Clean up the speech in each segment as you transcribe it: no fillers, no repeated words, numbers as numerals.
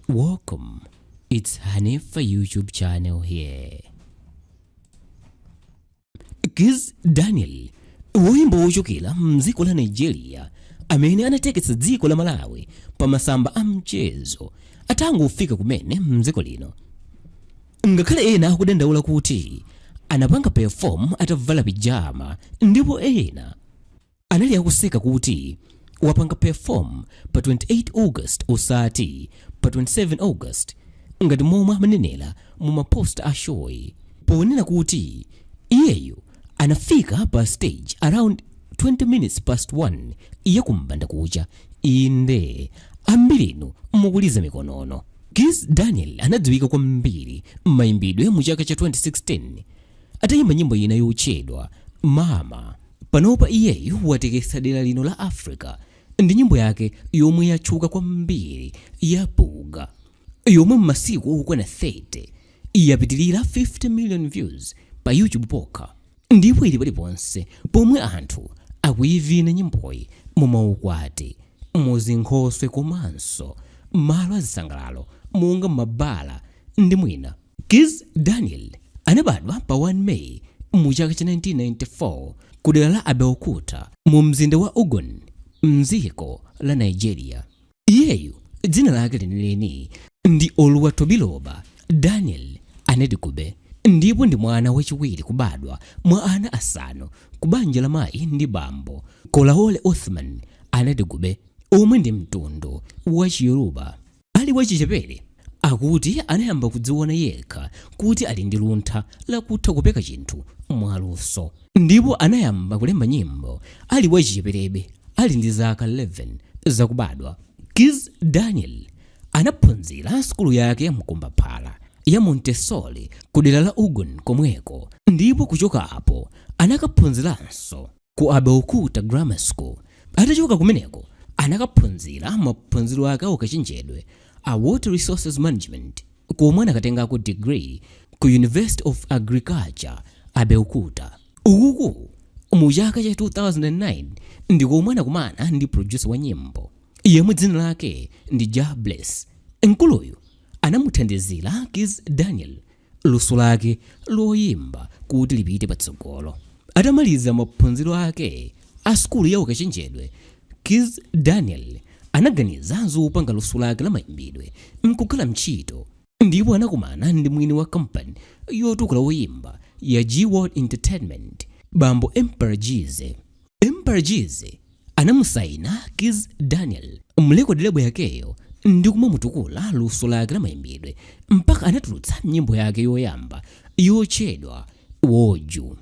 Welcome, it's Hanifa YouTube channel here. Kizz Daniel, wimbo wochokera mdziko la Nigeria, amene anateketsa dziko la Malawi pamasamba a mchezo atangofika kumene mdziko lino. Ngakhale ena akudandaula kuti anapanga perform atavala pijama, ndipo ena anali akuseka kuti wapanga perform pa 28 August osati pa 27 August ngati momwe amanenera mu maposta a show, ponena kuti iyeyo anafika pa stage around 20 minutes past 1 iya kumbanda kucha. Inde ambirinu mukuliza mikonono. Kizz Daniel anadziwika kwambiri m'mayimbidwe mu chaka cha 2016 atayimba nyimbo ina yotchedwa Mama. Panopa iyeyo watekesa dera lino la Africa ndi nyimbo yake yomwe yatchuka kwambiri ya Buga, yomwe m'masiku okwana 30 yapitilira 50 million views pa YouTube poka, ndipo ili paliponse pomwe anthu akuyivina nyimboyi mu maukwati, mu zinkhoswe komanso malo azisangalalo monga mabala ndi mwina. Kizz Daniel anabadwa pa 1 May mu chaka cha 1994 ku dera la Abeokuta mu mzinda wa Ogun mdziko la Nigeria. Iyeyu dzina lake lenileni ndi Oluwatobiloba Daniel Anedikube, ndipo ndi mwana wachiwiri kubadwa mwa ana asanu ku banja la mayi ndi bambo Kolawole Othman Anedikube, omwe ndi mtundu wa Chiyoruba. Ali wachichepere akuti anayamba kudziona yekha kuti ali ndi luntha lakutha kupeka chinthu mwaluso, ndipo anayamba kulemba nyimbo ali wachicheperebe ali ndi zaka 11 zakubadwa. Kizz Daniel anaphunzira skulu yake mkumba Pali ya Montessori ku dera la Ogun komweko, ndipo kuchoka apo anakaphunziranso ku Abeokuta Grammar School. Atachoka kumeneko anakaphunzira maphunziro ake okachenjedwe a Water Resources Management, komwe anakatengako degree ku University of Agriculture Abeokuta. Ukuku mu chaka cha 2009 ndikomwe anakumana ndi producer wa nyimbo yemwe dzina lake ndi Ja Bless. Nkuluyu anamuthandizira Kizz Daniel luso lake loyimba kuti lipite patsogolo. Atamaliza maphunziro ake a skulu ya ukachenjedwe, Kizz Daniel anaganiza zopanga luso lake la mayimbidwe mkukhala mchito, ndipo anakumana ndi mwini wa company yotukula woyimba ya G-World Entertainment, bambo Mpaka anamusaina Kizz Daniel mlekodi lebo yakeyo ndi kumamutukula luso lake la mayimbidwe mpaka anatulutsa nyimbo yake yoyamba yotchedwa Woju.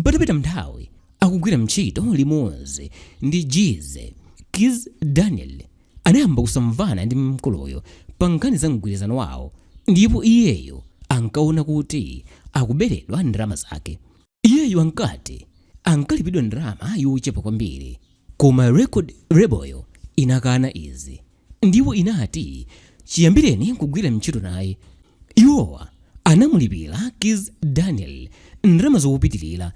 Patapita nthawi akugwira mchito limodzi ndi Jize, Kizz Daniel anayamba kusamvana ndi mkuluyo pa nkhani za mgwirizano wawo, ndipo iyeyo ankaona kuti akuberedwa ndalama zake. Iyeyo ankati ankalipidwa ndalama yochepa kwambiri, koma record label inakana izi, ndipo inati chiyambireni kugwira mchito naye. Iwowa anamulipira Kizz Daniel ndalama zopitilira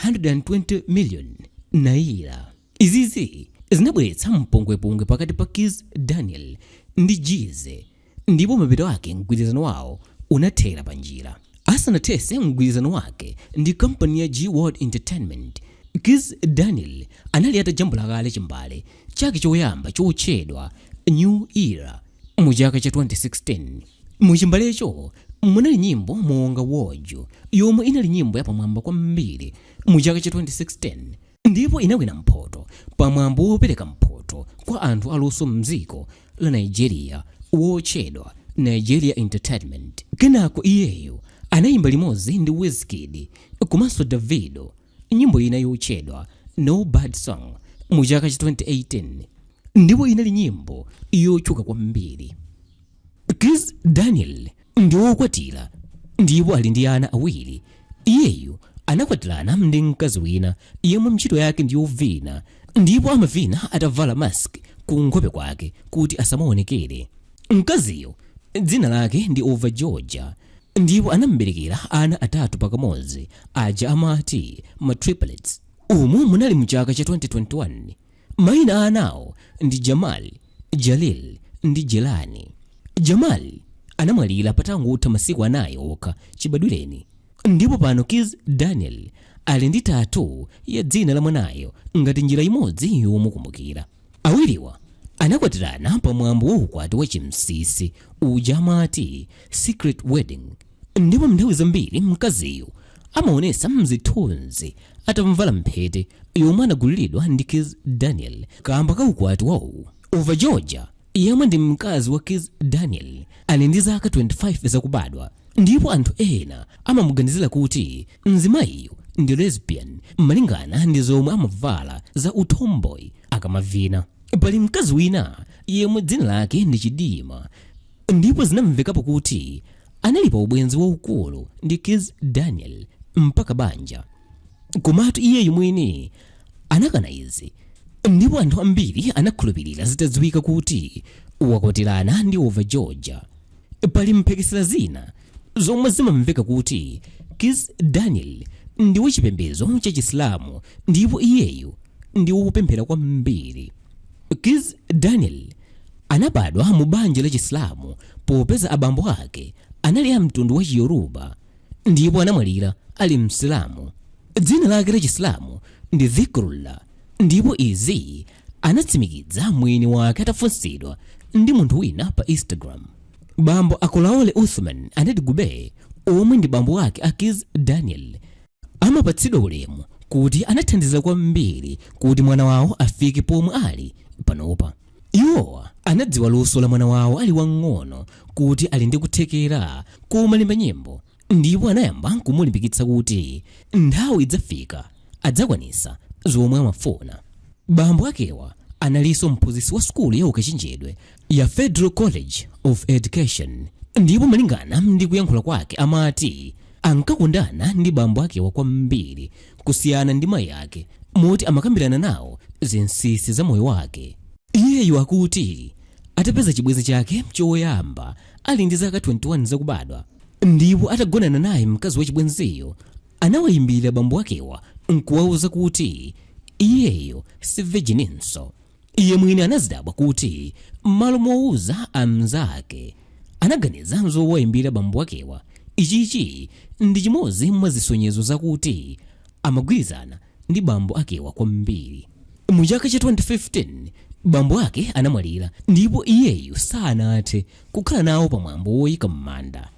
120 million naira. Izizi zinabweretsa mpongwepongwe pakati pa Kizz Daniel ndi Jize, ndipo mapeto ake mgwirizano wawo unathera panjira. Asanathese mgwirizano wake ndi company ya G-World Entertainment, Kizz Daniel anali atajambula kale chimbale chake choyamba chotchedwa New Era mu chaka cha 2016. Mu chimbalecho munali nyimbo monga Woju, yomwe inali nyimbo yapamwamba kwambiri mu chaka cha 2016, ndipo inawina mphoto pamwambo wopereka mphoto kwa anthu aluso mdziko la Nigeria wotchedwa Nigeria Entertainment. Kenako iyeyo anayimba limodzi ndi Wizkid komanso Davido nyimbo ina yotchedwa No Bad Song mu chaka cha 2018, ndipo inali nyimbo yotchuka kwambiri. Kizz Daniel ndi wokwatira, ndipo ali ndi ana awiri. Iyeyu anakwatirana ndi mkazi wina yemwe ntchito yake ndi yovina, ndipo amavina atavala mask ku nkhope kwake kuti asamaonekere. Mkaziyo dzina lake ndi Ova Georgia, ndipo anamberekera ana atatu pakamodzi aja amati triplets. Umu munali mu chaka cha 2021. Mayina anawo ndi Jamal, Jalil ndi Jelani. Jamal anamwalira patangotha masiku anayi okha chibadwireni, ndipo pano Kizz Daniel ali ndi tattoo ya dzina la mwanayo ngati njira imodzi yomukumbukira. Awiriwa anakwatirana pamwambo waukwati wa chimsisi uja amati secret wedding, ndipo nthawi zambiri mkaziyo amaonesa mzithunzi atamvala mphete yomwe anaguliridwa ndi Kizz Daniel kamba ka ukwati wawo. Over Georgia yemwe ndi mkazi wa Kizz Daniel ali ndi zaka 25 zakubadwa, ndipo anthu ena amamuganizira kuti mzimayiyo ndi lesbian malingana ndi zomwe amavala za utomboy akamavina. Pali mkazi wina yemwe dzina lake ndi Chidimma, ndipo zinamvekapo kuti anali pa ubwenzi waukulu ndi Kizz Daniel mpaka banja. Komatu iyeyu mwini anakana izi, ndipo anthu ambiri anakhulupirira zitadziwika kuti wakwatirana ndi Over Georgia. Pali mphekesera zina zomwe zimamveka kuti Kizz Daniel ndi wachipembedzo cha Chisilamu, ndipo iyeyu ndi wopemphera kwambiri. Kizz Daniel anabadwa mu banja la Chisilamu popeza abambo ake anali a mtundu wa Chiyoruba, ndipo anamwalira ali Msilamu. Dzina lake la Chisilamu ndi Dhikrullah, ndipo izi anatsimikiza mwini wake atafunsidwa ndi munthu wina pa Instagram. Bambo Akolaole Uthman anati gube omwe ndi bambo wake a Kizz Daniel amapatsidwa ulemu kuti anathandiza kwambiri kuti mwana wawo afike pomwe ali panopa. Iwowa anadziwa luso la mwana wawo ali wang'ono kuti ali ndi kuthekera kumalemba nyimbo, ndipo anayamba kumulimbikitsa kuti nthawi idzafika adzakwanisa zomwe amafuna. Bambo akewa analinso mphunzitsi wa skulu ya ukachenjedwe ya Federal College of Education, ndipo malingana ndi kuyankhula kwake amati ankakondana ndi bambo akewa kwambiri kusiyana ndi mayi ake moti amakambirana nawo zinsinsi za moyo wake. Iyeyu akuti atapeza chibwenzi chake choyamba ali ndi zaka 21 zakubadwa, ndipo atagonana naye mkazi wa chibwenziyo anawayimbira bambo akewa nkuwauza kuti iyeyo si virgininso. Iye mwini anazidabwa kuti m'malo mowuza amzake anaganiza zowayimbira bambo akewa. Ichichi ndi chimodzi mwa zisonyezo zakuti amagwirizana ndi bambo akewa kwambiri. Mu chaka cha 2015 bambo ake anamwalira, ndipo iyeyu sanathe kukhala nawo pamwambo woyika m'manda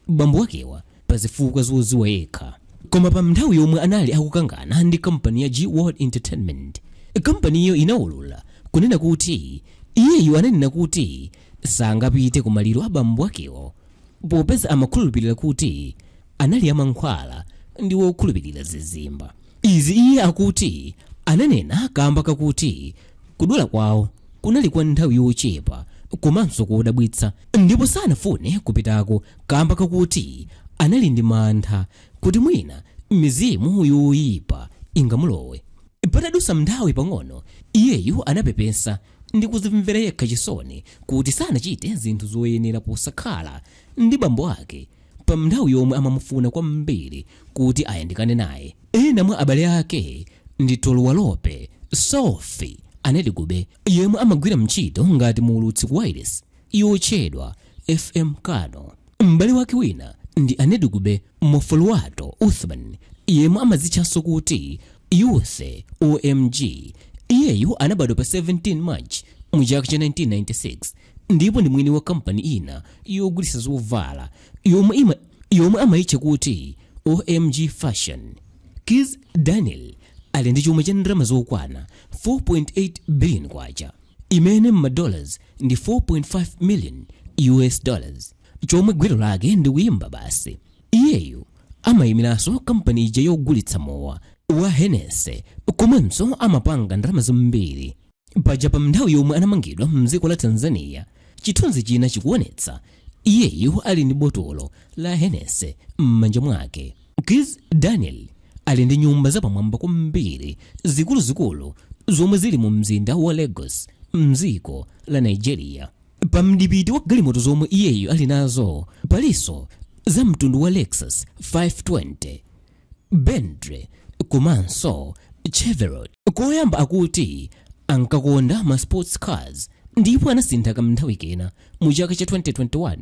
bambo akewa pa zifukwa zodziwa yekha. Koma pa nthawi yomwe anali akukangana ndi kampani ya G World Entertainment, kampaniyo inaulula kunena kuti iyeyu ananena kuti sangapite ku maliro a bambo akewo popeza amakhulupirira kuti anali amankhwala ndi wokhulupirira zizimba. Izi iye akuti ananena kamba kakuti kudwala kwawo kunali kwa nthawi yochepa komanso kodabwitsa, ndipo sanafune kupitako kamba kakuti anali ndi mantha kuti mwina mizimu yoyipa ingamulowe. Patadusa nthawi pang'ono iyeyu anapepesa ndi kuzimvera yekha chisoni kuti sanachite zinthu zoyenera posakhala ndi bambo ake pa nthawi yomwe amamufuna kwambiri kuti ayandikane naye. Ena mwa abale ake ndi Toluwalope Sophie anati gube yemwe amagwira mchito ngati muulutsi ku wireless yotchedwa FM Kano. M'bale wake wina ndi anati gube Mofoluwato Uthman yemwe amadzitchanso kuti Youth OMG. Iyeyu anabadwa pa 17 March mu chaka cha 1996, ndipo ndi mwini wa kampani ina yogulitsa zovala yomwe amayitcha kuti OMG Fashion. Kizz Daniel ali ndi chuma cha ndalama zokwana 4.8 billion kwacha, imene m'madollars ndi 4.5 million US dollars, chomwe gwero lake ndi kuyimba basi. Iyeyu amayimiranso kampani ija yogulitsa mowa wa Hennessy, komwenso amapanga ndalama zambiri. Paja pa nthawi yomwe anamangidwa mdziko la Tanzania, chithunzi china chikuonetsa iyeyu ali ndi botolo la Hennessy m'manja mwake. Kizz Daniel ali ndi nyumba zapamwamba kwambiri zikuluzikulu zomwe zili mu mzinda wa Lagos mdziko la Nigeria. Pa mdipiti wa galimoto zomwe iyeyu ali nazo palinso za mtundu wa Lexus 520, Bentley komanso Chevrolet. Koyamba akuti ankakonda ma sports cars ndipo anasintha kamnthawi kena mu chaka cha 2021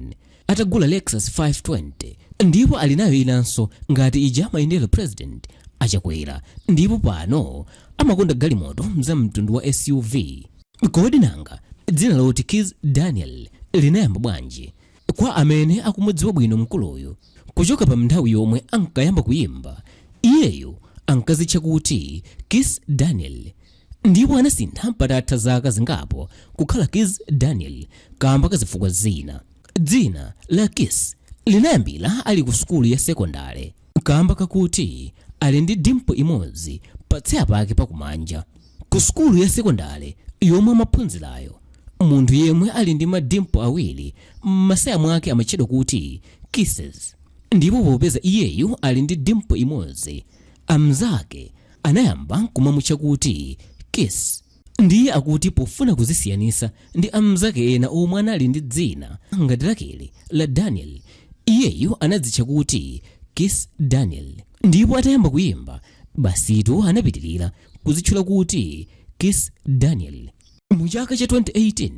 atagula Lexus 520 ndipo ali nayo inanso ngati ija amayendera president achakwera, ndipo pano amakonda galimoto za mtundu wa SUV. Kodi nanga dzina loti Kizz Daniel linayamba bwanji? Kwa amene akumudziwa bwino mkuluyu, kuchoka pa nthawi yomwe ankayamba kuyimba, iyeyo ankazitcha kuti Kizz Daniel, ndipo anasintha patatha zaka zingapo kukhala Kizz Daniel kamba kazifukwa zina. Dzina la Kizz linayambira ali ku skulu ya sekondari kamba kakuti ali ndi dimpo imodzi patsaya pake pakumanja. Ku skulu ya sekondari yomwe amaphunzirayo, munthu yemwe ali ndi madimpo awiri m'masaya mwake amatchedwa kuti kisses, ndipo popeza iyeyu ali ndi dimpo imodzi, amzake anayamba kumamutcha kuti Kiss. Ndiye akuti pofuna kuzisiyanisa ndi amzake ena omwe anali ndi dzina ngati lakeli la Daniel, iyeyu anadzitcha kuti Kizz Daniel. Ndipo atayamba kuyimba, basitu anapitirira kuzitchula kuti Kizz Daniel. Mu chaka cha 2018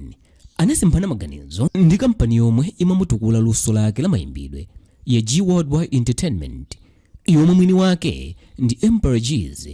anasemphana maganizo ndi kampani yomwe imamutukula luso lake la mayimbidwe ya G Worldwide Entertainment, yomwe mwini wake ndi Kizz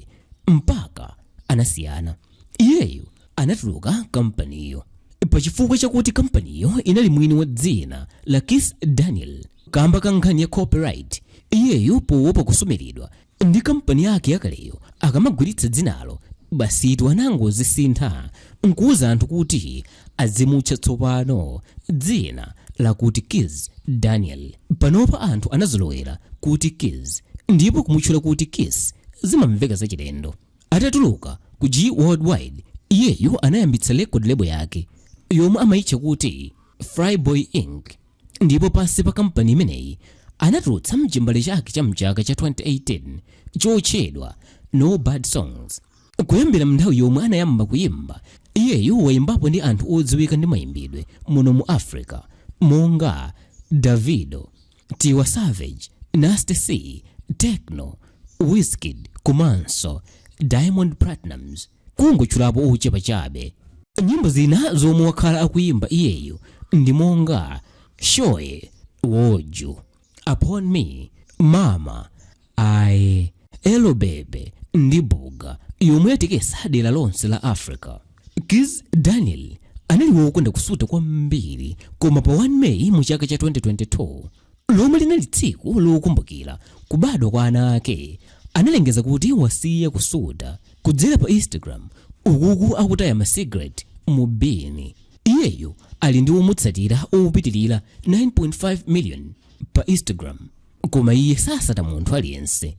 mpaka anasiyana. Iyeyu anatuluka kampaniyo pachifukwa chakuti kampaniyo inali mwini wa dzina la Kizz Daniel kamba ka nkhani ya copyright. Iyeyu poopa kusumiridwa ndi kampani yake yakaleyo akamagwiritsa dzinalo, basitu anangozisintha nkuuza anthu kuti azimutcha tsopano dzina lakuti Kizz Daniel. Panopa anthu anazolowera kuti Kizz ndipo kumutchula kuti Kiss zimamveka zachilendo. Atatuluka ku G Worldwide, iyeyu anayambitsa record label yake yomwe amayitcha kuti Fryboy Inc. Ndipo pansi pa kampani imeneyi anatulutsa mchimbale chake cha mchaka cha 2018 chotchedwa No Bad Songs. Kuyambira nthawi yomwe anayamba kuyimba, iyeyu wayimbapo ndi anthu odziwika ndi mayimbidwe muno mu Africa monga Davido, Tiwa Savage, Nasty C, Techno, Wizkid, komanso Diamond Platnumz, kungotchulapo ochepa chabe. Nyimbo zina zomwe wakhala akuyimba iyeyu ndi monga Shoye, Woju, Upon Me, Mama, I, Hello Baby ndi Buga, yomwe yatekesa dera lonse la Africa. Kizz Daniel anali wokonda kusuta kwambiri, koma pa 1 May mu chaka cha 2022 lomwe linali tsiku lokumbukira kubadwa kwa ana ake, analengeza kuti wasiya kusuta kudzera pa Instagram ukuku akutaya masigareti mu bini. Iyeyo ali ndi omutsatira opitirira 9.5 million pa Instagram, koma iye sasata munthu aliyense.